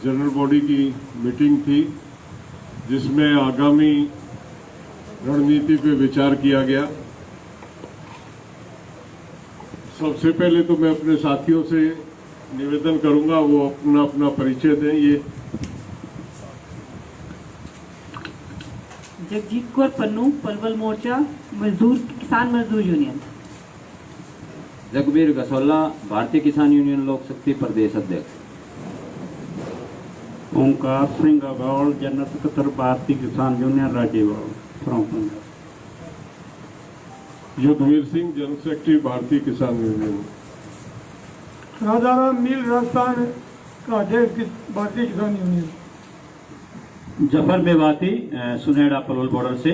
General body की meeting थी जिसमें आगामी रणनीति पे विचार किया गया। सबसे पहले तो मैं अपने साथियों से निवेदन करूंगा वो अपना अपना परिचय दें। ये जगजीत कौर पन्नू, पलवल मोर्चा मजदूर किसान मजदूर यूनियन। रघुवीर गसोला, भारतीय किसान यूनियन लोक शक्ति प्रदेश अध्यक्ष। Omkar Singh Agaul, general secretary Bharatiya Kisan union Rajewal from Punjab. Yudhvir Singh, general secretary Bharatiya Kisan union. Rajaram मील, राजस्थान का अध्यक्ष भारतीय किसान यूनियन। जफर बेवाती, सुनेड़ा पलवल बॉर्डर से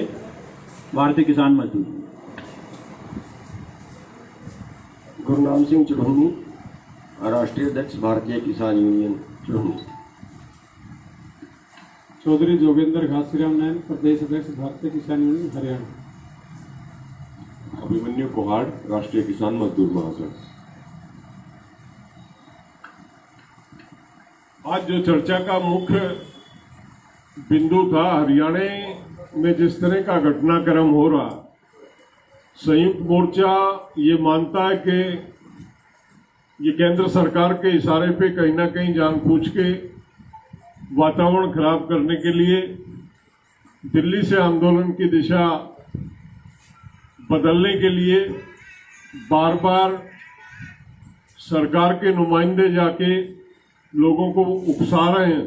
भारतीय किसान मजदूर। गुरनाम सिंह चढ़ोनी, राष्ट्रीय अध्यक्ष भारतीय किसान यूनियन चढ़ोनी। चौधरी जोगेंद्र घासीराम नयन, प्रदेश अध्यक्ष भारतीय किसान यूनियन हरियाणा। अभिमन्यु कोहाड़, राष्ट्रीय किसान मजदूर महासंघ। आज जो चर्चा का मुख्य बिंदु था, हरियाणा में जिस तरह का घटनाक्रम हो रहा, संयुक्त मोर्चा ये मानता है कि ये केंद्र सरकार के इशारे पे कहीं ना कहीं जानबूझ के वातावरण खराब करने के लिए दिल्ली से आंदोलन की दिशा बदलने के लिए बार बार सरकार के नुमाइंदे जाके लोगों को उकसा रहे हैं।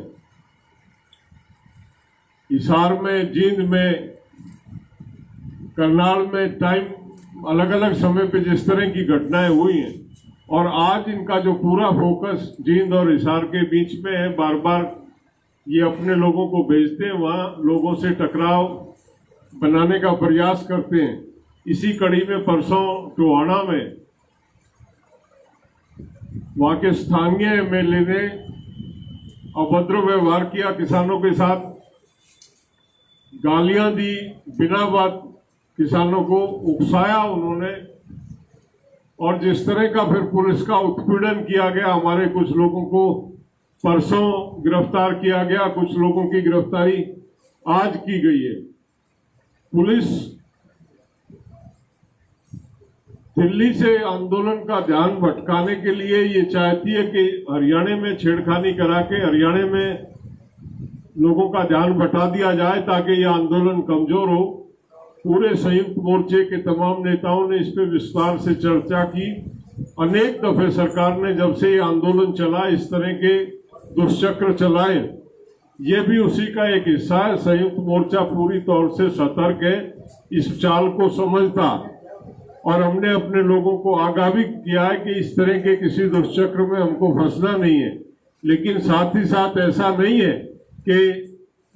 हिसार में, जींद में, करनाल में टाइम अलग अलग समय पे जिस तरह की घटनाएं हुई हैं और आज इनका जो पूरा फोकस जींद और हिसार के बीच में है, बार बार ये अपने लोगों को भेजते हैं, वहाँ लोगों से टकराव बनाने का प्रयास करते हैं। इसी कड़ी में परसों टोहाना में वहाँ के स्थानीय एमएलए ने अभद्र व्यवहार किया, किसानों के साथ गालियां दी, बिना बात किसानों को उकसाया उन्होंने। और जिस तरह का फिर पुलिस का उत्पीड़न किया गया, हमारे कुछ लोगों को परसों गिरफ्तार किया गया, कुछ लोगों की गिरफ्तारी आज की गई है। पुलिस दिल्ली से आंदोलन का ध्यान भटकाने के लिए ये चाहती है कि हरियाणा में छेड़खानी करा के हरियाणा में लोगों का ध्यान भटा दिया जाए ताकि ये आंदोलन कमजोर हो। पूरे संयुक्त मोर्चे के तमाम नेताओं ने इस पर विस्तार से चर्चा की। अनेक दफे सरकार ने जब से ये आंदोलन चला इस तरह के दुष्चक्र चलाए, ये भी उसी का एक हिस्सा है। संयुक्त मोर्चा पूरी तौर से सतर्क है, इस चाल को समझता, और हमने अपने लोगों को आगाह भी किया है कि इस तरह के किसी दुष्चक्र में हमको फंसना नहीं है। लेकिन साथ ही साथ ऐसा नहीं है कि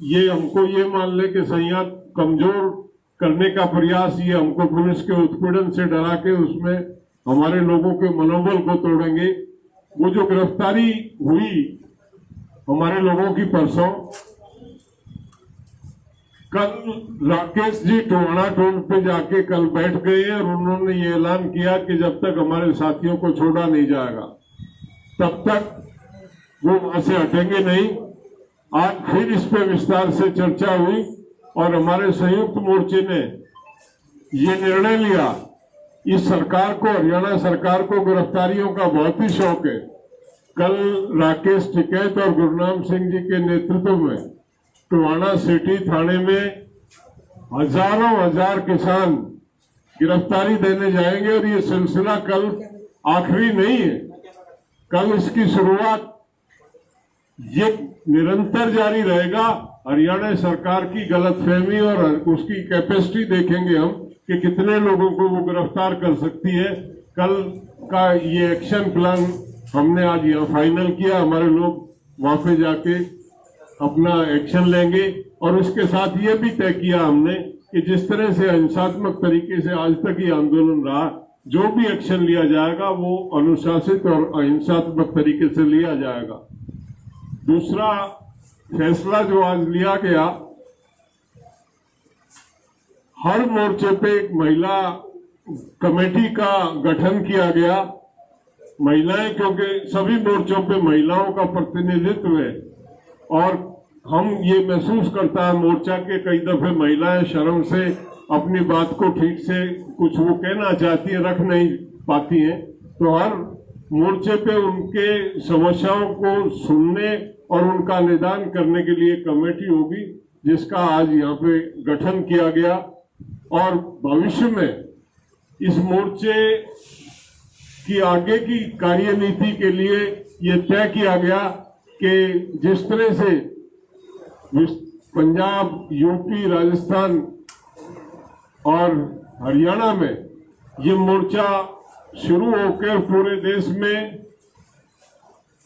ये हमको ये मान ले कि संयत कमजोर करने का प्रयास, ये हमको पुलिस के उत्पीड़न से डरा के उसमें हमारे लोगों के मनोबल को तोड़ेंगे। वो जो गिरफ्तारी हुई हमारे लोगों की परसों, कल राकेश जी टोहाना टोल पे जाके कल बैठ गए और उन्होंने ये ऐलान किया कि जब तक हमारे साथियों को छोड़ा नहीं जाएगा तब तक वो वहां से हटेंगे नहीं। आज फिर इस पे विस्तार से चर्चा हुई और हमारे संयुक्त मोर्चे ने ये निर्णय लिया। इस सरकार को, हरियाणा सरकार को गिरफ्तारियों का बहुत ही शौक है। कल राकेश टिकैत और गुरनाम सिंह जी के नेतृत्व में टोहाना सिटी थाने में हजारों हजार किसान गिरफ्तारी देने जाएंगे और ये सिलसिला कल आखिरी नहीं है, कल इसकी शुरुआत ये निरंतर जारी रहेगा। हरियाणा सरकार की गलतफहमी और उसकी कैपेसिटी देखेंगे हम कि कितने लोगों को वो गिरफ्तार कर सकती है। कल का ये एक्शन प्लान हमने आज यहाँ फाइनल किया। हमारे लोग वहां पे जाके अपना एक्शन लेंगे और उसके साथ ये भी तय किया हमने कि जिस तरह से हिंसात्मक तरीके से आज तक ये आंदोलन रहा, जो भी एक्शन लिया जाएगा वो अनुशासित और अहिंसात्मक तरीके से लिया जाएगा। दूसरा फैसला जो आज लिया गया, हर मोर्चे पे एक महिला कमेटी का गठन किया गया। महिलाएं, क्योंकि सभी मोर्चों पे महिलाओं का प्रतिनिधित्व है, और हम ये महसूस करता है मोर्चा के कई दफे महिलाएं शर्म से अपनी बात को ठीक से कुछ वो कहना चाहती है रख नहीं पाती हैं, तो हर मोर्चे पे उनके समस्याओं को सुनने और उनका निदान करने के लिए कमेटी होगी जिसका आज यहाँ पे गठन किया गया। और भविष्य में इस मोर्चे की आगे की कार्यनीति के लिए ये तय किया गया कि जिस तरह से पंजाब, यूपी, राजस्थान और हरियाणा में ये मोर्चा शुरू होकर पूरे देश में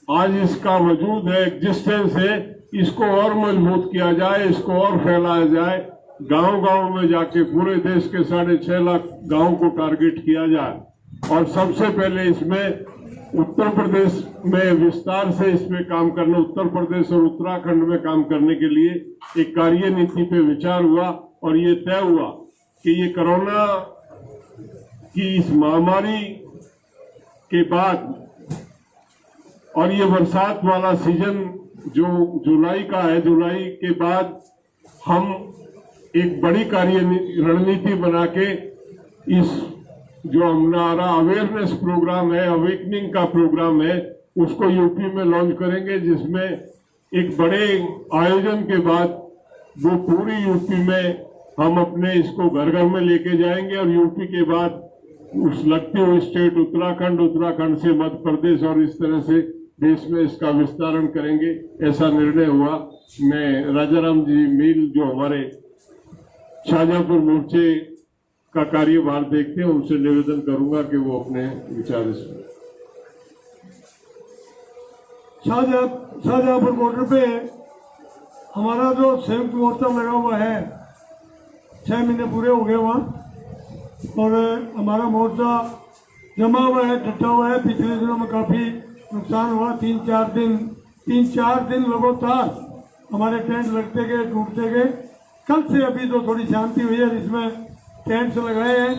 आज इसका वजूद है, एग्जिस्टेंस है, इसको और मजबूत किया जाए, इसको और फैलाया जाए, गांव-गांव में जाके पूरे देश के 6.5 लाख गांव को टारगेट किया जाए। और सबसे पहले इसमें उत्तर प्रदेश में विस्तार से इसमें काम करने, उत्तर प्रदेश और उत्तराखंड में काम करने के लिए एक कार्यनीति पे विचार हुआ और ये तय हुआ कि ये कोरोना की इस महामारी के बाद और ये बरसात वाला सीजन जो जुलाई का है, जुलाई के बाद हम एक बड़ी कार्य रणनीति बना के इस जो हमारा अवेयरनेस प्रोग्राम है, अवेकनिंग का प्रोग्राम है, उसको यूपी में लॉन्च करेंगे, जिसमें एक बड़े आयोजन के बाद वो पूरी यूपी में हम अपने इसको घर घर में लेके जाएंगे और यूपी के बाद उस लगते हुए स्टेट उत्तराखंड, उत्तराखंड से मध्य प्रदेश और इस तरह से देश में इसका विस्तारण करेंगे, ऐसा निर्णय हुआ। मैं राजाराम जी मील जो हमारे शाहजहांपुर मोर्चे का कार्यभार देखते हैं, उनसे निवेदन करूंगा कि वो अपने विचार इसमें। शाहजहांपुर बॉर्डर पे हमारा जो संयुक्त मोर्चा लगा हुआ है, 6 महीने पूरे हो गए वहाँ, और हमारा मोर्चा जमा हुआ है, डटा हुआ है। पिछले दिनों में काफ़ी नुकसान हुआ, 3-4 दिन लगातार हमारे टेंट लगते गए, टूटते गए। कल से अभी तो थोड़ी शांति हुई है, जिसमें टेंट्स लगाए हैं।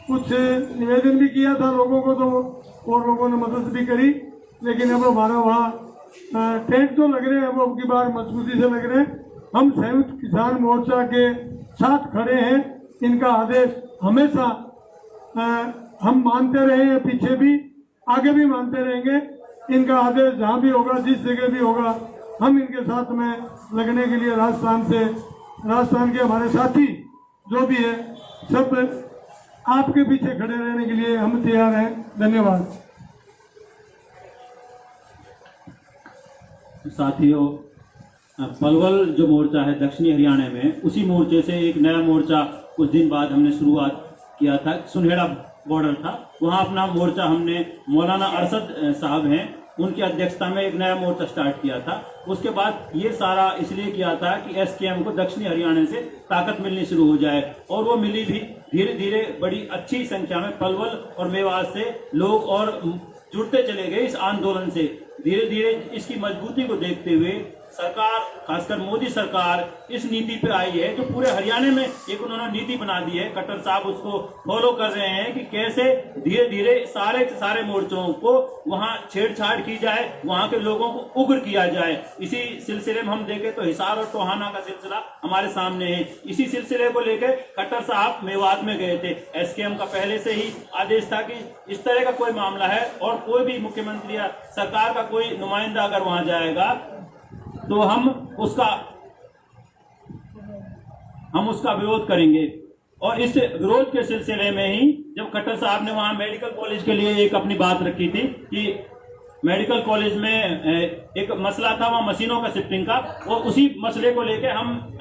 कुछ निवेदन भी किया था लोगों को, तो और लोगों ने मदद भी करी, लेकिन अब हमारा वहाँ टेंट तो लग रहे हैं, वो अब की बार मजबूती से लग रहे हैं। हम संयुक्त किसान मोर्चा के साथ खड़े हैं। इनका आदेश हमेशा हम मानते रहे हैं, पीछे भी, आगे भी मानते रहेंगे। इनका आदेश जहाँ भी होगा, जिस जगह भी होगा, हम इनके साथ में लगने के लिए राजस्थान के हमारे साथी जो भी है, सब आपके पीछे खड़े रहने के लिए हम तैयार हैं। धन्यवाद। साथियों, पलवल जो मोर्चा है दक्षिणी हरियाणा में, उसी मोर्चे से एक नया मोर्चा कुछ दिन बाद हमने शुरुआत किया था। सुनहेड़ा बॉर्डर था, वहाँ अपना मोर्चा हमने मौलाना अरशद साहब हैं, उनकी अध्यक्षता में एक नया मोर्चा स्टार्ट किया था। उसके बाद ये सारा इसलिए किया था कि एसकेएम को दक्षिणी हरियाणा से ताकत मिलनी शुरू हो जाए, और वो मिली भी। धीरे धीरे बड़ी अच्छी संख्या में पलवल और मेवात से लोग और जुड़ते चले गए इस आंदोलन से। धीरे धीरे इसकी मजबूती को देखते हुए सरकार, खासकर मोदी सरकार, इस नीति पे आई है जो पूरे हरियाणा में एक उन्होंने नीति बना दी है। खट्टर साहब उसको फॉलो कर रहे हैं कि कैसे धीरे धीरे सारे के सारे मोर्चों को वहां छेड़छाड़ की जाए, वहां के लोगों को उग्र किया जाए। इसी सिलसिले में हम देखें तो हिसार और टोहाना का सिलसिला हमारे सामने है। इसी सिलसिले को लेकर खट्टर साहब मेवात में गए थे। एसकेएम का पहले से ही आदेश था कि इस तरह का कोई मामला है और कोई भी मुख्यमंत्री या सरकार का कोई नुमाइंदा अगर वहां जाएगा तो हम उसका विरोध करेंगे। और इस विरोध के सिलसिले में ही जब खट्टर साहब ने वहां मेडिकल कॉलेज के लिए एक अपनी बात रखी थी कि मेडिकल कॉलेज में एक मसला था वहां मशीनों का शिफ्टिंग का, और उसी मसले को लेके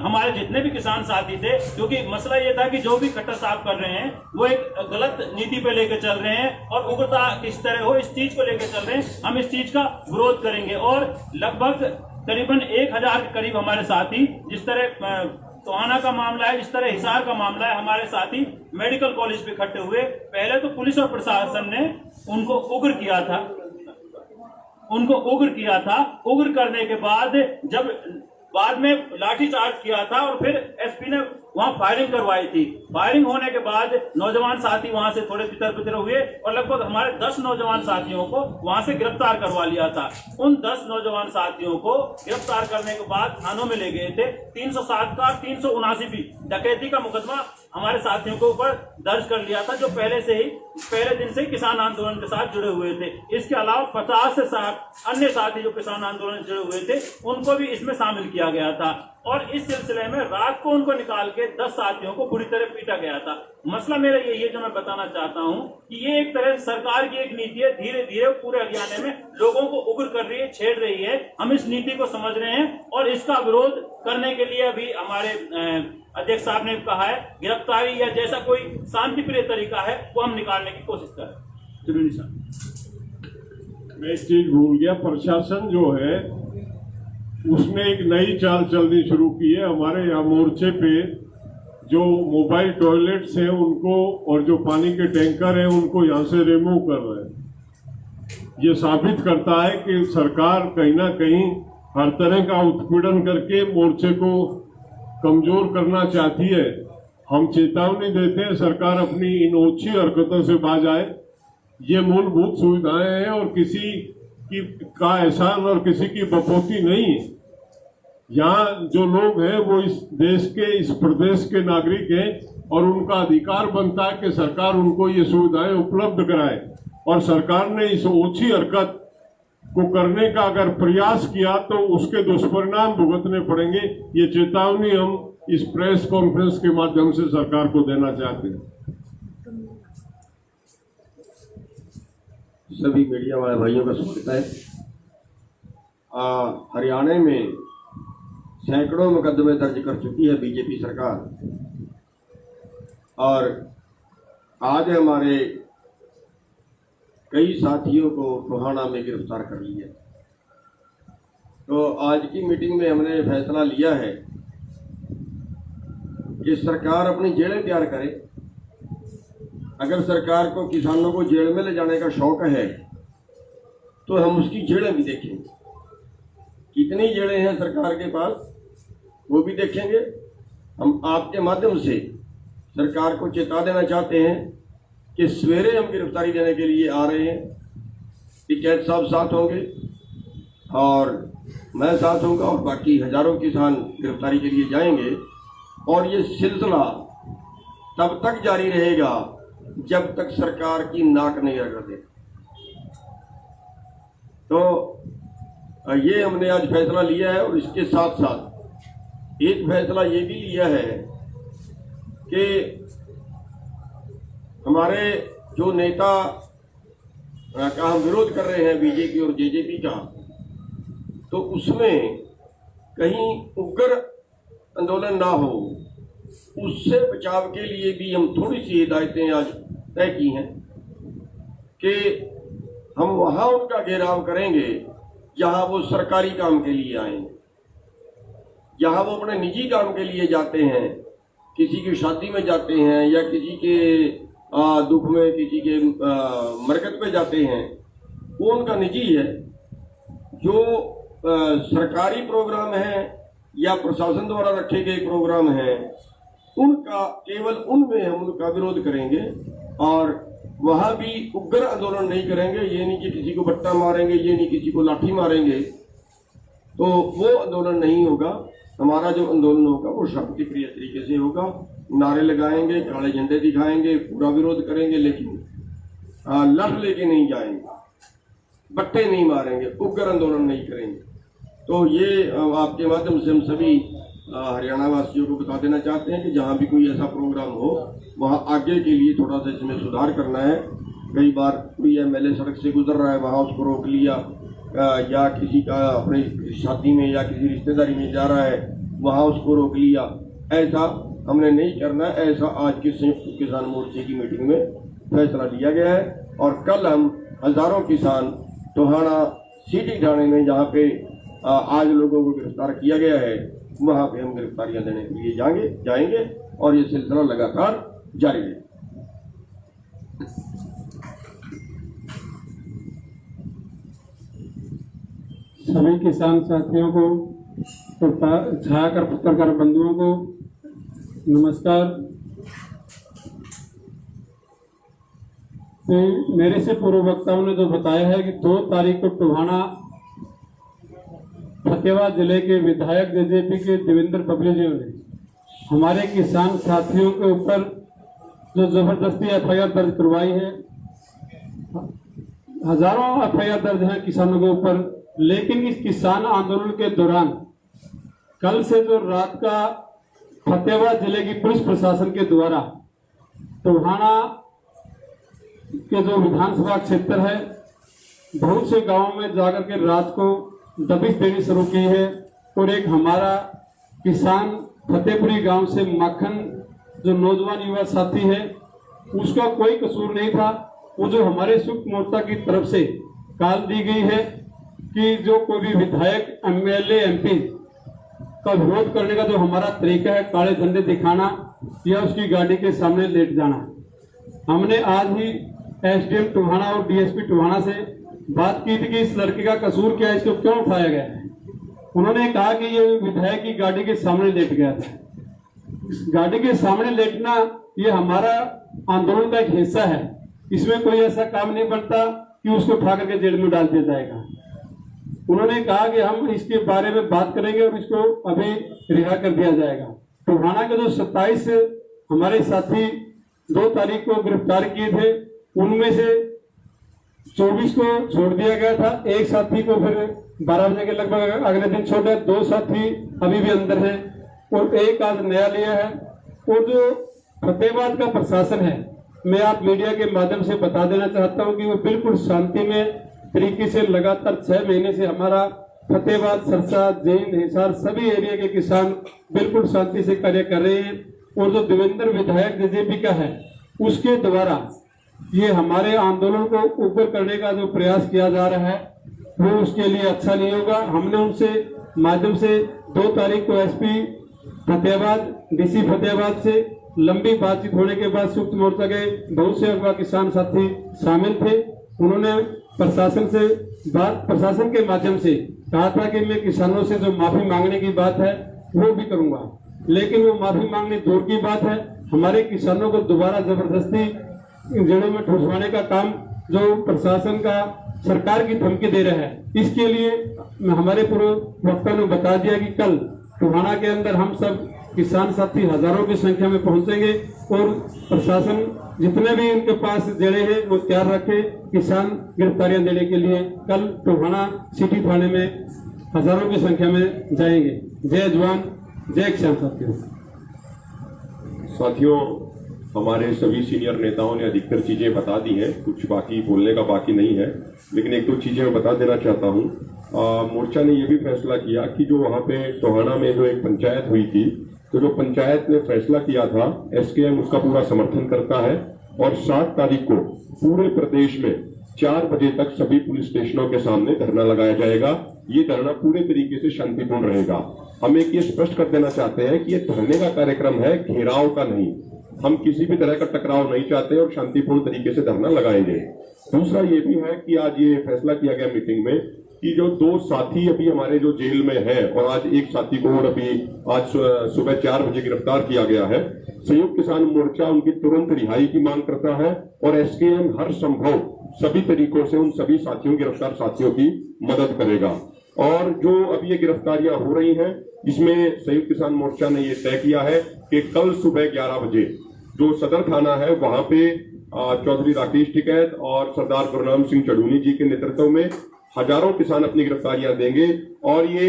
हमारे जितने भी किसान साथी थे, क्योंकि मसला ये था कि जो भी खट्टर साहब कर रहे हैं वो एक गलत नीति पे लेके चल रहे हैं और उग्रता किस तरह हो, इस चीज को लेके चल रहे हैं। हम इस चीज का विरोध करेंगे। और लगभग करीबन 1000 के करीब हमारे साथी, जिस तरह टोहाना का मामला है, जिस तरह हिसार का मामला है, हमारे साथी मेडिकल कॉलेज पे इकट्ठे हुए। पहले तो पुलिस और प्रशासन ने उनको उग्र किया था। उग्र करने के बाद जब बाद में लाठीचार्ज किया था और फिर एसपी ने वहां फायरिंग करवाई थी। फायरिंग होने के बाद नौजवान साथी वहां से थोड़े तितर बितर हुए और लगभग हमारे 10 नौजवान साथियों को वहां से गिरफ्तार करवा लिया था। उन 10 नौजवान साथियों को गिरफ्तार करने के बाद थानों में ले गए थे। 307 का 379 डकैती का मुकदमा हमारे साथियों के ऊपर दर्ज कर लिया था, जो पहले दिन से किसान आंदोलन के साथ जुड़े हुए थे। इसके अलावा 50 से 60 अन्य साथी जो किसान आंदोलन से जुड़े हुए थे उनको भी इसमें शामिल किया गया था। और इस सिलसिले में रात को उनको निकाल के 10 साथियों को बुरी तरह पीटा गया था। मसला मेरा यही है जो मैं बताना चाहता हूं कि ये एक तरह सरकार की एक नीति है, धीरे धीरे पूरे हरियाणा में लोगों को उग्र कर रही है, छेड़ रही है। हम इस नीति को समझ रहे हैं और इसका विरोध करने के लिए अभी हमारे अध्यक्ष साहब ने कहा है गिरफ्तारी या जैसा कोई शांति प्रिय तरीका है वो हम निकालने की कोशिश कर रहे हैं। मैं एक चीज भूल गया, प्रशासन जो है उसने एक नई चाल चलनी शुरू की है। हमारे यहाँ मोर्चे पे जो मोबाइल टॉयलेट्स हैं उनको और जो पानी के टैंकर हैं उनको यहाँ से रिमूव कर रहे हैं। ये साबित करता है कि सरकार कहीं ना कहीं हर तरह का उत्पीड़न करके मोर्चे को कमजोर करना चाहती है। हम चेतावनी देते हैं सरकार अपनी इन ओछी हरकतों से बाज आए। ये मूलभूत सुविधाएं हैं और किसी की का एहसान और किसी की बपोती नहीं है। यहाँ जो लोग हैं वो इस देश के, इस प्रदेश के नागरिक हैं और उनका अधिकार बनता है कि सरकार उनको ये सुविधाएं उपलब्ध कराए। और सरकार ने इस ओछी हरकत को करने का अगर प्रयास किया तो उसके दुष्परिणाम भुगतने पड़ेंगे। ये चेतावनी हम इस प्रेस कॉन्फ्रेंस के माध्यम से सरकार को देना चाहते हैं। सभी मीडिया वाले भाइयों का स्वागत है। हरियाणा में सैकड़ों मुकदमे दर्ज कर चुकी है बीजेपी सरकार और आज हमारे कई साथियों को टोहाना में गिरफ्तार कर लिया। तो आज की मीटिंग में हमने फैसला लिया है कि सरकार अपनी जेलें तैयार करे। अगर सरकार को किसानों को जेल में ले जाने का शौक है तो हम उसकी जेलें भी देखेंगे। कितनी जेलें हैं सरकार के पास वो भी देखेंगे। हम आपके माध्यम से सरकार को चेता देना चाहते हैं कि सवेरे हम गिरफ्तारी देने के लिए आ रहे हैं। टिकैत साहब साथ होंगे और मैं साथ होऊंगा और बाकी हजारों किसान गिरफ्तारी के लिए जाएंगे। और ये सिलसिला तब तक जारी रहेगा जब तक सरकार की नाक नहीं रगड़ दे। तो ये हमने आज फैसला लिया है। और इसके साथ साथ एक फैसला ये भी लिया है कि हमारे जो नेता का हम विरोध कर रहे हैं बीजेपी और जेजेपी का, तो उसमें कहीं उग्र आंदोलन ना हो, उससे बचाव के लिए भी हम थोड़ी सी हिदायतें आज तय की हैं कि हम वहाँ उनका घेराव करेंगे जहाँ वो सरकारी काम के लिए आएंगे। जहाँ वो अपने निजी काम के लिए जाते हैं, किसी की शादी में जाते हैं या किसी के दुख में, किसी के मरकत पे जाते हैं, वो उनका निजी है। जो सरकारी प्रोग्राम है या प्रशासन द्वारा रखे गए प्रोग्राम हैं, उनका केवल उनमें हम उनका विरोध करेंगे और वहाँ भी उग्र आंदोलन नहीं करेंगे। ये नहीं कि किसी को बट्टा मारेंगे, ये नहीं किसी को लाठी मारेंगे, तो वो आंदोलन नहीं होगा। हमारा जो आंदोलन होगा वो शांति प्रिय तरीके से होगा। नारे लगाएंगे, काले झंडे दिखाएंगे, पूरा विरोध करेंगे, लेकिन लठ लेके नहीं जाएंगे, बट्टे नहीं मारेंगे, उग्र आंदोलन नहीं करेंगे। तो ये आपके माध्यम से हम सभी हरियाणा वासियों को बता देना चाहते हैं कि जहाँ भी कोई ऐसा प्रोग्राम हो वहाँ आगे के लिए थोड़ा सा इसमें सुधार करना है। कई बार कोई एमएलए सड़क से गुजर रहा है, वहाँ उसको रोक लिया, या किसी का अपनी शादी में या किसी रिश्तेदारी में जा रहा है, वहाँ उसको रोक लिया। ऐसा हमने नहीं करना है। ऐसा आज की संयुक्त किसान मोर्चे की मीटिंग में फैसला लिया गया है। और कल हम हजारों किसान टोहाना सिटी थाने में, जहाँ पे आज लोगों को गिरफ्तार किया गया है, वहाँ पे हम गिरफ्तारियां देने के लिए जाएंगे और ये सिलसिला लगातार जारी रहेगा। सभी किसान साथियों को, छायाकर पत्रकार बंधुओं को नमस्कार। तो मेरे से पूर्व वक्ताओं ने जो बताया है कि 2 तारीख को टोहाना फतेहाबाद जिले के विधायक जेजेपी के देवेंद्र बबली जी ने हमारे किसान साथियों के ऊपर जो जबरदस्ती एफआईआर दर्ज करवाई है। हजारों एफआईआर दर्ज हैं किसानों के ऊपर, लेकिन इस किसान आंदोलन के दौरान कल से जो रात का फतेहाबाद जिले की पुलिस प्रशासन के द्वारा टोहाना के जो विधानसभा क्षेत्र है बहुत से गांवों में जाकर के रात को दबिश देनी शुरू की है। और एक हमारा किसान फतेहपुरी गांव से माखन जो नौजवान युवा साथी है उसका कोई कसूर नहीं था। वो जो हमारे संयुक्त मोर्चा की तरफ से कॉल दी गई है कि जो कोई भी विधायक एमएलए एमपी का विरोध करने का जो हमारा तरीका है काले झंडे दिखाना या उसकी गाड़ी के सामने लेट जाना। हमने आज ही एसडीएम टोहाना और डीएसपी टोहाना से बात की थी कि इस लड़के का कसूर क्या है, इसको क्यों उठाया गया है। उन्होंने कहा कि ये विधायक की गाड़ी के सामने लेट गया था। इस गाड़ी के सामने लेटना ये हमारा आंदोलन का एक हिस्सा है, इसमें कोई ऐसा काम नहीं बनता कि उसको उठा करके जेल में डाल दिया जाएगा। उन्होंने कहा कि हम इसके बारे में बात करेंगे और इसको अभी रिहा कर दिया जाएगा। टोहाना के जो 27 हमारे साथी 2 तारीख को गिरफ्तार किए थे उनमें से 24 को छोड़ दिया गया था। एक साथी को फिर 12 बजे के लगभग अगले दिन छोड़ा। 2 साथी अभी भी अंदर हैं और एक आज नया लिया है। और जो फतेहाबाद का प्रशासन है, मैं आप मीडिया के माध्यम से बता देना चाहता हूं कि वो बिल्कुल शांति में तरीके से लगातार 6 महीने से हमारा फतेहाबाद, सरसा, जैन, हिसार सभी एरिया के किसान बिल्कुल शांति से कार्य कर रहे हैं। और जो देवेंद्र विधायक जेजेपी का है उसके द्वारा ये हमारे आंदोलन को ऊपर करने का जो प्रयास किया जा रहा है वो उसके लिए अच्छा नहीं होगा। हमने उनसे माध्यम से 2 तारीख को एसपी फतेहाबाद, डीसी फतेहाबाद से लंबी बातचीत होने के बाद संयुक्त मोर्चा के बहुत से अगवा किसान साथी शामिल थे। उन्होंने प्रशासन के माध्यम से कहा था कि मैं किसानों से जो माफी मांगने की बात है वो भी करूंगा, लेकिन वो माफी मांगने दूर की बात है। हमारे किसानों को दोबारा जबरदस्ती जड़ों में ठुसवाने का काम जो प्रशासन का सरकार की धमकी दे रहा है, इसके लिए हमारे पूर्व वक्ता ने बता दिया कि कल टोहाना के अंदर हम सब किसान साथी हजारों की संख्या में पहुंचेंगे और प्रशासन जितने भी इनके पास जड़े हैं वो तैयार रखे किसान गिरफ्तारियां देने के लिए। कल टोहाना सिटी थाने में हजारों की संख्या में जाएंगे। जय जवान, जय किसान साथियों। साथियों, हमारे सभी सीनियर नेताओं ने अधिकतर चीजें बता दी हैं, कुछ बाकी बोलने का बाकी नहीं है, लेकिन 1-2 चीजें मैं बता देना चाहता हूं। मोर्चा ने यह भी फैसला किया कि जो वहां पे टोहाना में जो एक पंचायत हुई थी, तो जो पंचायत ने फैसला किया था एसकेएम उसका पूरा समर्थन करता है और 7 तारीख को पूरे प्रदेश में 4 बजे तक सभी पुलिस स्टेशनों के सामने धरना लगाया जाएगा। ये धरना पूरे तरीके से शांतिपूर्ण रहेगा। हम एक ये स्पष्ट कर देना चाहते हैं कि ये धरने का कार्यक्रम है, घेराव का नहीं। हम किसी भी तरह का टकराव नहीं चाहते और शांतिपूर्ण तरीके से धरना लगाएंगे। दूसरा ये भी है कि आज ये फैसला किया गया मीटिंग में कि जो 2 साथी अभी हमारे जो जेल में है और आज एक साथी को और अभी आज सुबह 4 बजे गिरफ्तार किया गया है, संयुक्त किसान मोर्चा उनकी तुरंत रिहाई की मांग करता है और एसकेएम हर संभव सभी तरीकों से उन सभी साथियों, गिरफ्तार साथियों की मदद करेगा। और जो अभी ये गिरफ्तारियां हो रही हैं, इसमें संयुक्त किसान मोर्चा ने ये तय किया है कि कल सुबह 11 बजे जो सदर थाना है वहां पे चौधरी राकेश टिकैत और सरदार गुरनाम सिंह चढ़ूनी जी के नेतृत्व में हजारों किसान अपनी गिरफ्तारियां देंगे। और ये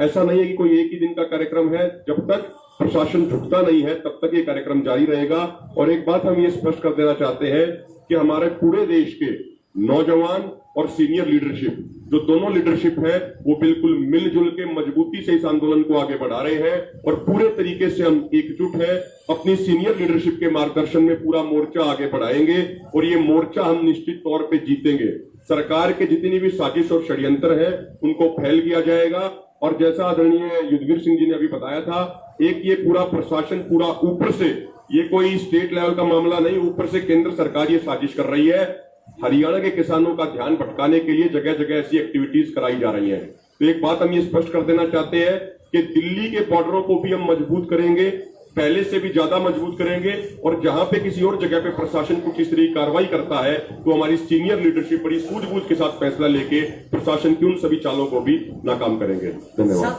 ऐसा नहीं है कि कोई एक ही दिन का कार्यक्रम है, जब तक प्रशासन झुकता नहीं है तब तक ये कार्यक्रम जारी रहेगा। और एक बात हम ये स्पष्ट कर देना चाहते हैं कि हमारे पूरे देश के नौजवान और सीनियर लीडरशिप, जो दोनों लीडरशिप है, वो बिल्कुल मिलजुल के मजबूती से इस आंदोलन को आगे बढ़ा रहे हैं और पूरे तरीके से हम एकजुट है। अपनी सीनियर लीडरशिप के मार्गदर्शन में पूरा मोर्चा आगे बढ़ाएंगे और ये मोर्चा हम निश्चित तौर पे जीतेंगे। सरकार के जितनी भी साजिश और षड्यंत्र है उनको फैल किया जाएगा। और जैसा आदरणीय युद्धवीर सिंह जी ने अभी बताया था, एक ये पूरा प्रशासन पूरा ऊपर से, ये कोई स्टेट लेवल का मामला नहीं, ऊपर से केंद्र सरकार ये साजिश कर रही है। हरियाणा के किसानों का ध्यान भटकाने के लिए जगह जगह ऐसी एक्टिविटीज कराई जा रही हैं। तो एक बात हम ये स्पष्ट कर देना चाहते हैं कि दिल्ली के बॉर्डरों को भी हम मजबूत करेंगे, पहले से भी ज्यादा मजबूत करेंगे। और जहां पे किसी और जगह पे प्रशासन कुछ इस तरह की कार्रवाई करता है तो हमारी सीनियर लीडरशिप बड़ी सूझबूझ के साथ फैसला लेके प्रशासन की उन सभी चालों को भी नाकाम करेंगे। धन्यवाद।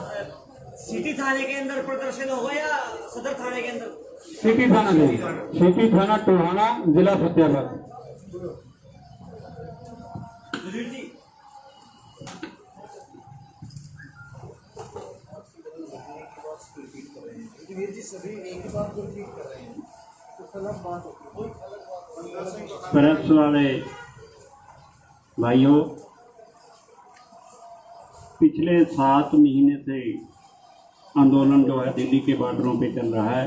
सिटी थाने के अंदर प्रदर्शन होगा या सदर थाने के अंदर? सिटी थाना नहीं, सिटी थाना टोहाना, जिला फतेहाबाद। सुधीर जी, प्रेस वाले भाइयों, पिछले 7 महीने से आंदोलन जो है दिल्ली के बॉर्डरों पे चल रहा है।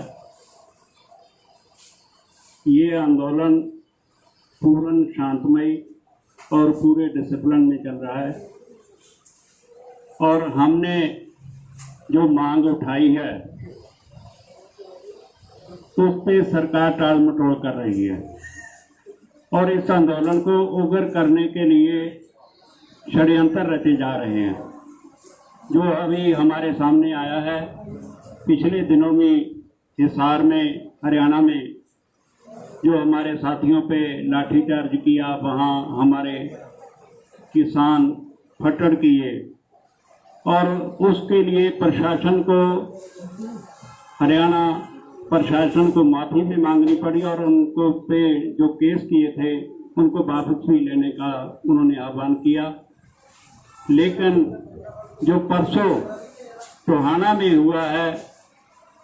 ये आंदोलन पूर्ण शांतमय और पूरे डिसिप्लिन में चल रहा है और हमने जो मांग उठाई है उस पे सरकार टाल मटोल कर रही है और इस आंदोलन को उग्र करने के लिए षड्यंत्र रचे जा रहे हैं। जो अभी हमारे सामने आया है, पिछले दिनों में हिसार में, हरियाणा में जो हमारे साथियों पे लाठीचार्ज किया, वहाँ हमारे किसान फटड़ किए और उसके लिए प्रशासन को, हरियाणा प्रशासन को माफ़ी भी मांगनी पड़ी और उनको पे जो केस किए थे उनको वापस भी लेने का उन्होंने आह्वान किया। लेकिन जो परसों टोहाना में हुआ है,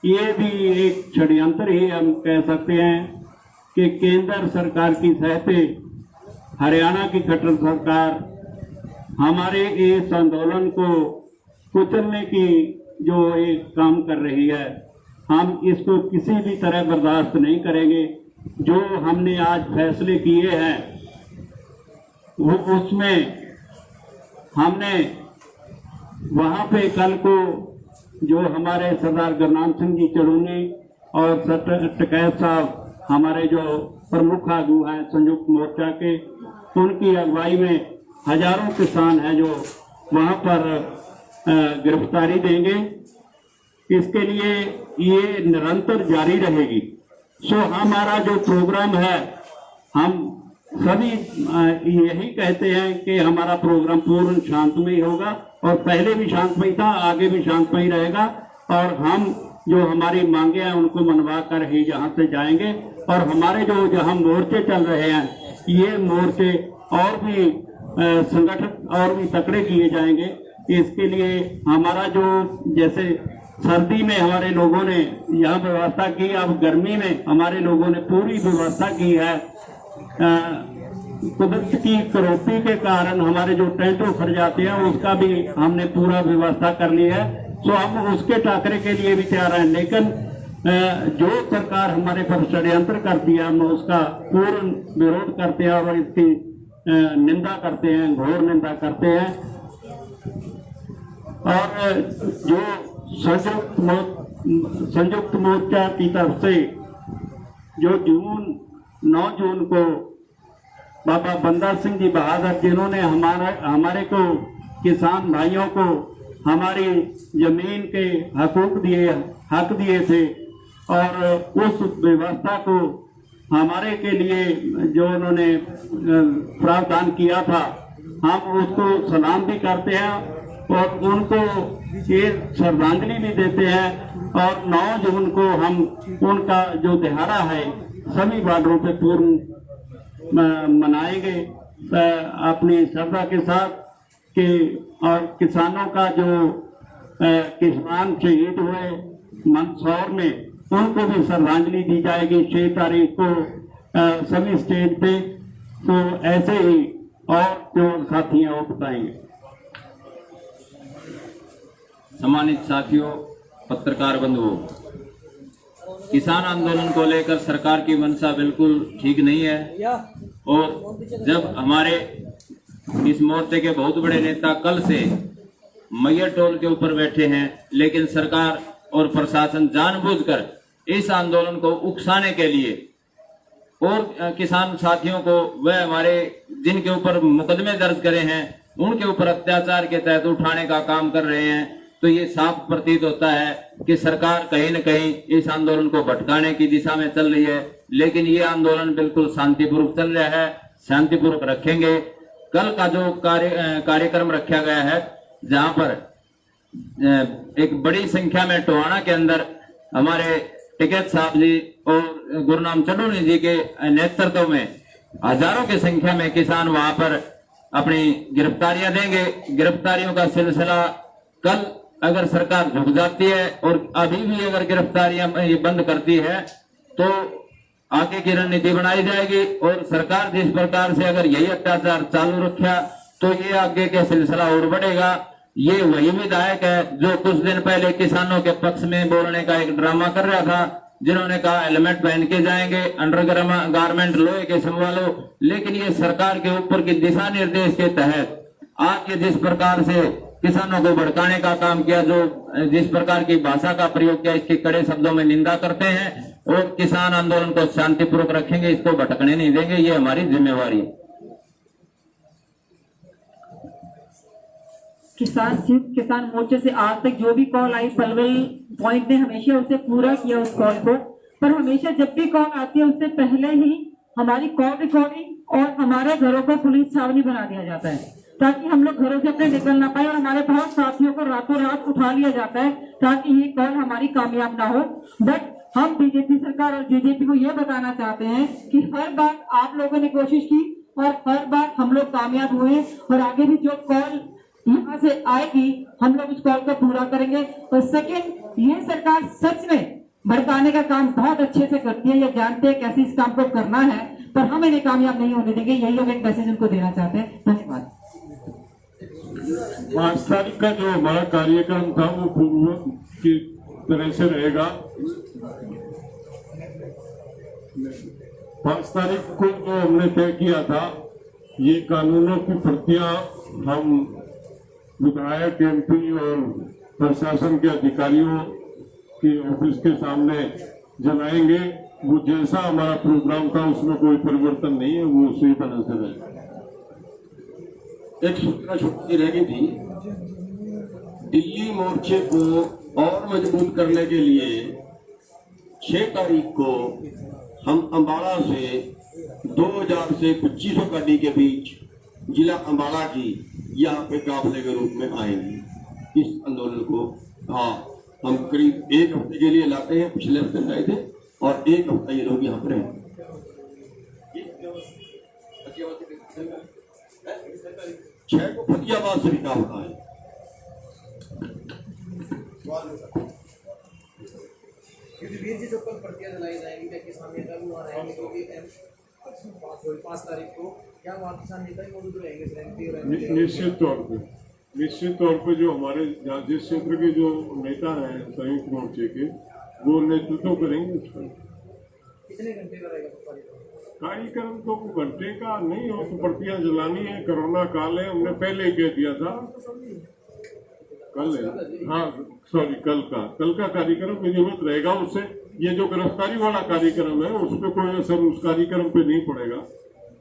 ये भी एक षड्यंत्र ही हम कह सकते हैं कि केंद्र सरकार की सह पे हरियाणा की खट्टर सरकार हमारे इस आंदोलन को कुचलने की जो एक काम कर रही है, हम इसको किसी भी तरह बर्दाश्त नहीं करेंगे। जो हमने आज फैसले किए हैं वो उसमें हमने वहाँ पे कल को जो हमारे सरदार गुरनाम सिंह जी चढ़ूनी और टिकैत साहब हमारे जो प्रमुख आगू हैं संयुक्त मोर्चा के, उनकी अगुवाई में हजारों किसान हैं जो वहाँ पर गिरफ्तारी देंगे। इसके लिए ये निरंतर जारी रहेगी। सो हमारा जो प्रोग्राम है, हम सभी यही कहते हैं कि हमारा प्रोग्राम पूर्ण शांतमय होगा और पहले भी शांतमय था, आगे भी शांतमय रहेगा और हम जो हमारी मांगे हैं उनको मनवा कर ही यहाँ से जाएंगे। और हमारे जो जहाँ मोर्चे चल रहे हैं, ये मोर्चे और भी संगठित और भी तकड़े किए जाएंगे। इसके लिए हमारा जो जैसे सर्दी में हमारे लोगों ने यहाँ व्यवस्था की, अब गर्मी में हमारे लोगों ने पूरी व्यवस्था की है। कुदरत की कटौती के कारण हमारे जो टेंट उखड़ जाते हैं उसका भी हमने पूरा व्यवस्था कर ली है। तो हम उसके टाकरे के लिए भी तैयार हैं। लेकिन जो सरकार हमारे पर षड्यंत्र करती है, हम उसका पूर्ण विरोध करते हैं और इसकी निंदा करते हैं, घोर निंदा करते हैं। और जो संयुक्त मोर्चा की तरफ से जो 9 जून को बाबा बंदा सिंह जी बहादुर, जिन्होंने हमारे को किसान भाइयों को हमारी जमीन के हक दिए थे और उस व्यवस्था को हमारे के लिए जो उन्होंने प्रावधान किया था, हम उसको सलाम भी करते हैं और उनको ये श्रद्धांजलि भी देते हैं। और 9 जून को हम उनका जो दिहाड़ा है सभी बॉर्डरों पे पूर्ण मनाएंगे अपनी श्रद्धा के साथ कि और किसानों का जो किसान शहीद हुए मंदसौर में, उनको भी श्रद्धांजलि दी जाएगी 6 तारीख को सभी स्टेज पे। तो ऐसे ही और जो साथी हैं वो बताएंगे। सम्मानित साथियों, पत्रकार बंधुओं, किसान आंदोलन को लेकर सरकार की मंशा बिल्कुल ठीक नहीं है और जब हमारे इस मोर्चे के बहुत बड़े नेता कल से मैयर टोल के ऊपर बैठे हैं, लेकिन सरकार और प्रशासन जानबूझकर इस आंदोलन को उकसाने के लिए और किसान साथियों को वह हमारे जिनके ऊपर मुकदमे दर्ज करे हैं उनके ऊपर अत्याचार के तहत उठाने का काम कर रहे हैं। तो ये साफ प्रतीत होता है कि सरकार कहीं न कहीं इस आंदोलन को भटकाने की दिशा में चल रही है। लेकिन ये आंदोलन बिल्कुल शांतिपूर्वक चल रहा है, शांतिपूर्वक रखेंगे। कल का जो कार्यक्रम रखा गया है, जहां पर एक बड़ी संख्या में टोहाना के अंदर हमारे टिकैत साहब जी और गुरनाम चढ़ूनी जी के नेतृत्व में हजारों की संख्या में किसान वहां पर अपनी गिरफ्तारियां देंगे। गिरफ्तारियों का सिलसिला कल अगर सरकार झुक जाती है और अभी भी अगर गिरफ्तारियां बंद करती है तो आगे की रणनीति बनाई जाएगी। और सरकार जिस प्रकार से अगर यही अत्याचार चालू रखा तो ये आगे का सिलसिला और बढ़ेगा। ये वही विधायक है जो कुछ दिन पहले किसानों के पक्ष में बोलने का एक ड्रामा कर रहा था, जिन्होंने कहा हेलमेट पहन के जाएंगे, अंडर गारमेंट लोहे के संभालो। लेकिन ये सरकार के ऊपर की दिशा निर्देश के तहत आज ये जिस प्रकार से किसानों को भड़काने का काम किया, जो जिस प्रकार की भाषा का प्रयोग किया, इसकी कड़े शब्दों में निंदा करते हैं और किसान आंदोलन को शांतिपूर्वक रखेंगे, इसको भटकने नहीं देंगे। ये हमारी जिम्मेवारी है। किसान मोर्चे से आज तक जो भी कॉल आई, पलवल पॉइंट ने हमेशा उसे पूरा किया उस कॉल को। पर हमेशा जब भी कॉल आती है उससे पहले ही हमारी कॉल रिकॉर्डिंग और हमारे घरों को पुलिस छावनी बना दिया जाता है, ताकि हम लोग घरों से अपने निकल ना पाए। और हमारे बहुत साथियों को रातों रात उठा लिया जाता है ताकि ये कॉल हमारी कामयाब ना हो। बट हम बीजेपी सरकार और जेजेपी को ये बताना चाहते हैं कि हर बार आप लोगों ने कोशिश की और हर बार हम लोग कामयाब हुए। और आगे भी जो कॉल यहाँ से आएगी हम लोग उस कॉल को पूरा करेंगे। और सेकेंड, ये सरकार सच में भड़काने का काम बहुत अच्छे से करती है, ये जानते हैं कैसे इस काम को करना है, पर हम इन्हें कामयाब नहीं होने देंगे। यही हम एक मैसेज उनको देना चाहते हैं। धन्यवाद। 5 तारीख का जो हमारा कार्यक्रम था वो पूर्व की तरह से रहेगा। 5 तारीख को जो हमने तय किया था, ये कानूनों की प्रतियां हम विधायक, एमपी और प्रशासन के अधिकारियों के ऑफिस के सामने जलाएंगे। वो जैसा हमारा प्रोग्राम था उसमें कोई परिवर्तन नहीं है, वो उसी तरह से रहेगा। एक सूचना छोटी रह गई थी, दिल्ली मोर्चे को और मजबूत करने के लिए 6 तारीख को हम अम्बाड़ा से 2000 से 2500 गाड़ी के बीच जिला अम्बाड़ा की यहाँ पे काफले के रूप में आएंगे। इस आंदोलन को हम करीब 1 हफ्ते के लिए लाते हैं। पिछले हफ्ते लाए थे और 1 हफ्ता ये लोग यहाँ पर हैं। 6 को फतियाबाद से भी काफला है। वीर जी जो कल प्रतियां जलाई जाएंगी, क्या किसान नेता भी वहाँ रहेंगे? क्योंकि 5 तारीख को क्या वहाँ किसान नेता ही मौजूद रहेंगे? निश्चित तौर पे जो हमारे जिस क्षेत्र के जो नेता हैं संयुक्त मोर्चे के, वो नेतृत्व करेंगे उसका। कितने घंटे का रहेगा कार्यक्रम? तो घंटे का नहीं हो, तो प्रतियां जलानी है। कोरोना काल है, हमने पहले ही कह दिया था। कल है, हाँ सॉरी, कल का कार्यक्रम विधिवत रहेगा। उससे ये जो गिरफ्तारी वाला कार्यक्रम है उस पर कोई असर उस कार्यक्रम पे नहीं पड़ेगा।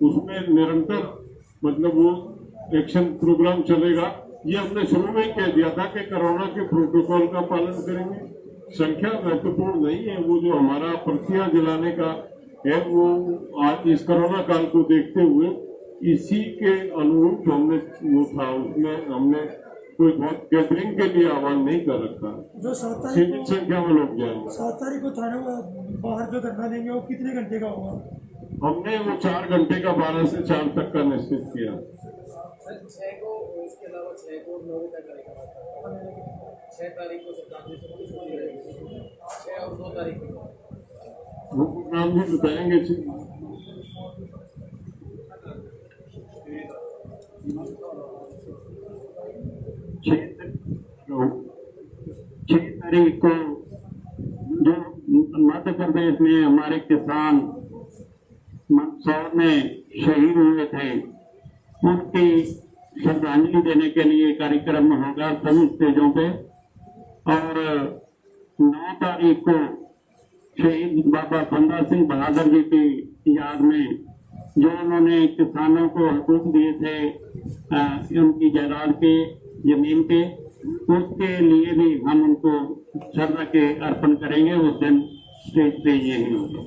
उसमें निरंतर मतलब वो एक्शन प्रोग्राम चलेगा। ये हमने शुरू में ही कह दिया था कि कोरोना के प्रोटोकॉल का पालन करेंगे। संख्या महत्वपूर्ण नहीं है, वो जो हमारा प्रतियां जलाने का है वो आज इस कोरोना काल को देखते हुए इसी के अनुरूप हमने वो था, उसमें हमने कोई बहुत गैदरिंग के लिए आह्वान नहीं कर रखा। जो 7 तारीख सीमित संख्या में लोग जाएंगे। 7 तारीख को थाने बाहर जो धरना देंगे वो कितने घंटे का होगा? हमने वो 4 घंटे का 12 से 4 तक का निश्चित किया। 6 को, इसके अलावा 6 को 9 तक करेगा। 6 तारीख को सरकार से छुट्टी रहेगी, 6 और 2 तारीख को वो प्रोग्राम भी बताएंगे। 6 तारीख को जो मध्य प्रदेश में हमारे किसान मंदसौर में शहीद हुए थे, उनकी श्रद्धांजलि देने के लिए कार्यक्रम होगा सभी स्टेजों पे। और 9 तारीख को शहीद बाबा बंदा सिंह बहादुर जी की याद में जो उन्होंने किसानों को हकूक दिए थे उनकी जायदाद के, जमीन के, उसके लिए भी हम उनको श्रद्धा के अर्पण करेंगे। उस दिन स्टेज पे यही होगा।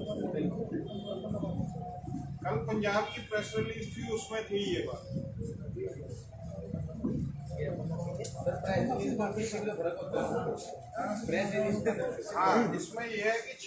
कल पंजाब की प्रेस रिलीज थी, उसमें थी ये बात। प्रेस रिलीज में फर्क होता है। प्रेस रिलीज हाँ, इसमें यह है कि